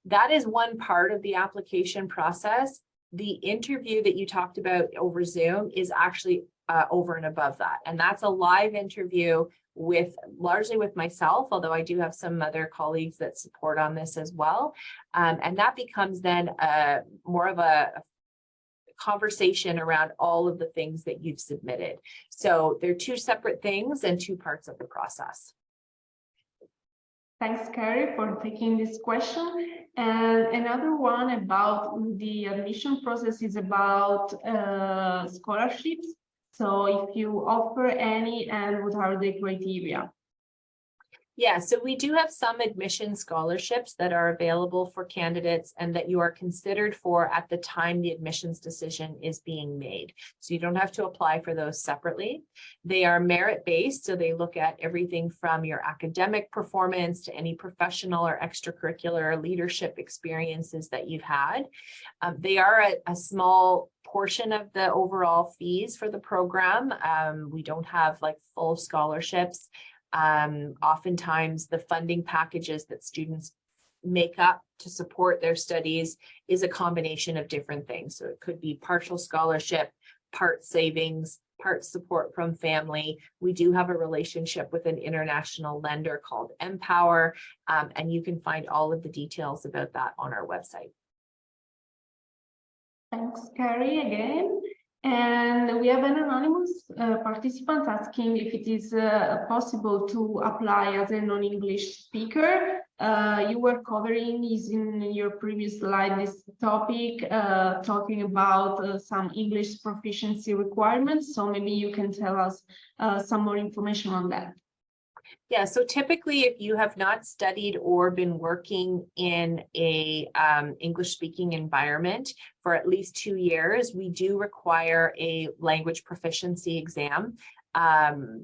That is one part of the application process. The interview that you talked about over Zoom is actually over and above that. And that's a live interview largely with myself, although I do have some other colleagues that support on this as well. And that becomes then more of a conversation around all of the things that you've submitted. So they're 2 separate things and 2 parts of the process. Thanks, Carrie, for taking this question. And another one about the admission process is about scholarships. So if you offer any, and what are the criteria? Yeah, so we do have some admission scholarships that are available for candidates and that you are considered for at the time the admissions decision is being made. So you don't have to apply for those separately. They are merit-based, so they look at everything from your academic performance to any professional or extracurricular leadership experiences that you've had. They are a small portion of the overall fees for the program. We don't have like full scholarships. Oftentimes the funding packages that students make up to support their studies is a combination of different things. So it could be partial scholarship, part savings, part support from family. We do have a relationship with an international lender called Empower, and you can find all of the details about that on our website. Thanks, Carrie, again. And we have an anonymous participant asking if it is possible to apply as a non-English speaker. You were covering in your previous slide this topic, talking about some English proficiency requirements. So maybe you can tell us some more information on that. Yeah, so typically if you have not studied or been working in a English speaking environment for at least 2 years, we do require a language proficiency exam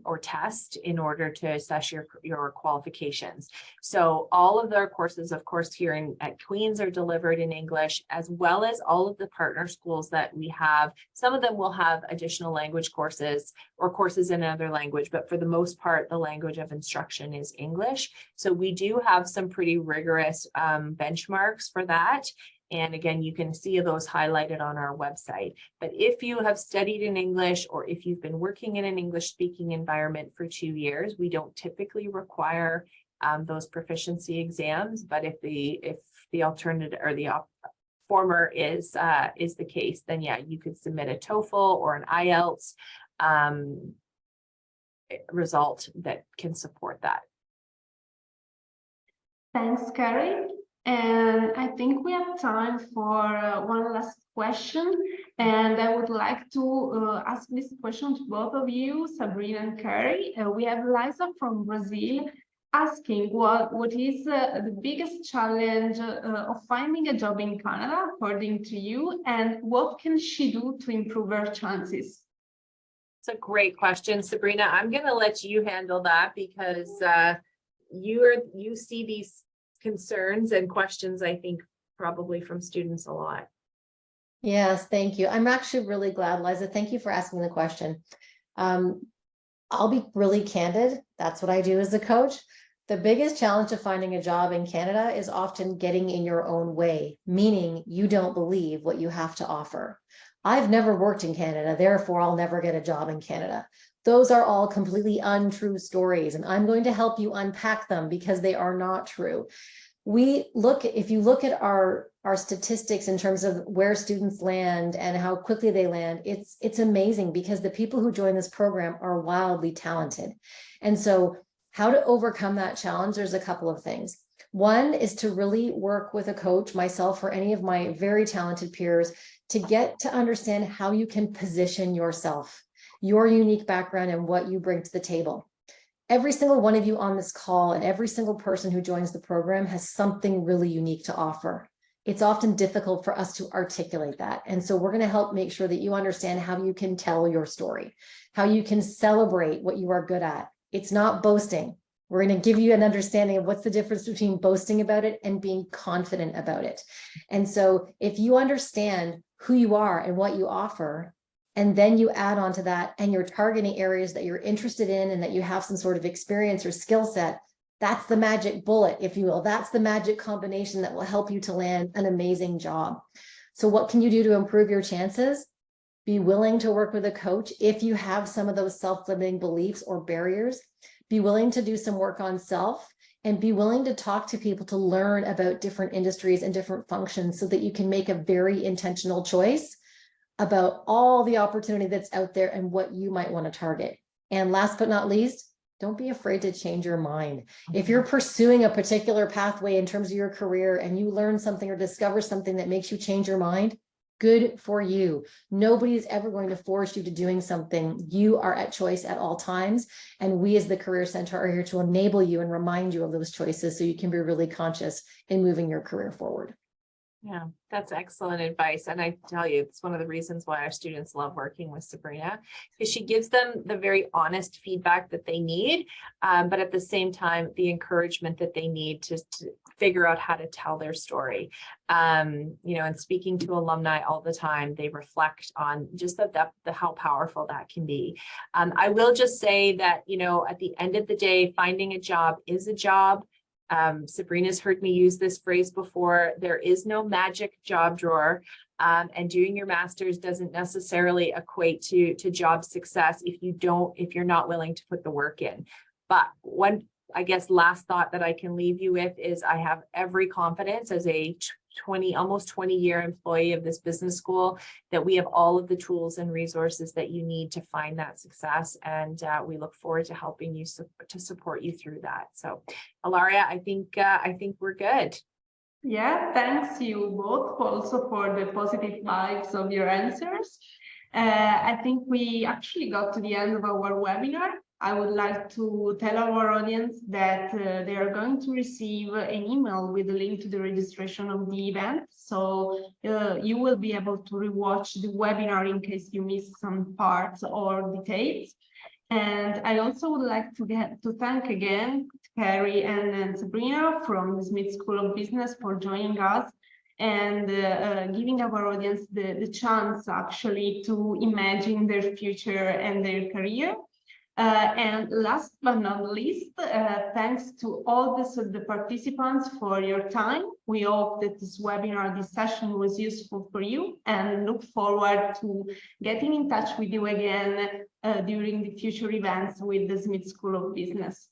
or test in order to assess your qualifications. So all of our courses, of course, here at Queen's are delivered in English, as well as all of the partner schools that we have. Some of them will have additional language courses or courses in another language, but for the most part, the language of instruction is English. So we do have some pretty rigorous benchmarks for that. And again, you can see those highlighted on our website. But if you have studied in English or if you've been working in an English speaking environment for 2 years, we don't typically require those proficiency exams. But if the alternative or the former is the case, then yeah, you could submit a TOEFL or an IELTS result that can support that. Thanks, Carrie. And I think we have time for one last question. And I would like to ask this question to both of you, Sabrina and Carrie. We have Liza from Brazil asking what is the biggest challenge of finding a job in Canada, according to you, and what can she do to improve her chances? It's a great question, Sabrina. I'm going to let you handle that because you see these concerns and questions, I think, probably from students a lot. Yes, thank you. I'm actually really glad, Liza. Thank you for asking the question. I'll be really candid. That's what I do as a coach. The biggest challenge of finding a job in Canada is often getting in your own way, meaning you don't believe what you have to offer. I've never worked in Canada, therefore I'll never get a job in Canada. Those are all completely untrue stories, and I'm going to help you unpack them because they are not true. if you look at our statistics in terms of where students land and how quickly they land, it's amazing because the people who join this program are wildly talented. And so how to overcome that challenge, there's a couple of things. One is to really work with a coach, myself or any of my very talented peers, to get to understand how you can position yourself, your unique background and what you bring to the table. Every single one of you on this call and every single person who joins the program has something really unique to offer. It's often difficult for us to articulate that. And so we're going to help make sure that you understand how you can tell your story, how you can celebrate what you are good at. It's not boasting. We're going to give you an understanding of what's the difference between boasting about it and being confident about it. And so if you understand who you are and what you offer, and then you add on to that and you're targeting areas that you're interested in and that you have some sort of experience or skill set, that's the magic bullet, if you will. That's the magic combination that will help you to land an amazing job. So what can you do to improve your chances? Be willing to work with a coach if you have some of those self-limiting beliefs or barriers. Be willing to do some work on self and be willing to talk to people to learn about different industries and different functions so that you can make a very intentional choice about all the opportunity that's out there and what you might want to target. And last but not least, don't be afraid to change your mind. If you're pursuing a particular pathway in terms of your career and you learn something or discover something that makes you change your mind, good for you. Nobody is ever going to force you to doing something. You are at choice at all times. And we as the Career Center are here to enable you and remind you of those choices so you can be really conscious in moving your career forward. Yeah, that's excellent advice. And I tell you, it's one of the reasons why our students love working with Sabrina, because she gives them the very honest feedback that they need, but at the same time, the encouragement that they need to figure out how to tell their story. And speaking to alumni all the time, they reflect on just how powerful that can be. I will just say that, at the end of the day, finding a job is a job. Sabrina's heard me use this phrase before. There is no magic job drawer, and doing your master's doesn't necessarily equate to job success if you're not willing to put the work in. But one, I guess, last thought that I can leave you with is I have every confidence as a almost 20-year employee of this business school that we have all of the tools and resources that you need to find that success. And we look forward to helping you to support you through that. So, Ilaria, I think we're good. Yeah, thanks you both also for the positive vibes of your answers. I think we actually got to the end of our webinar. I would like to tell our audience that they are going to receive an email with a link to the registration of the event. So you will be able to rewatch the webinar in case you missed some parts or details. And I also would like to thank again Carrie and Sabrina from the Smith School of Business for joining us and giving our audience the chance actually to imagine their future and their career. And last but not least, thanks to all the participants for your time. We hope that this webinar, this session was useful for you and look forward to getting in touch with you again during the future events with the Smith School of Business.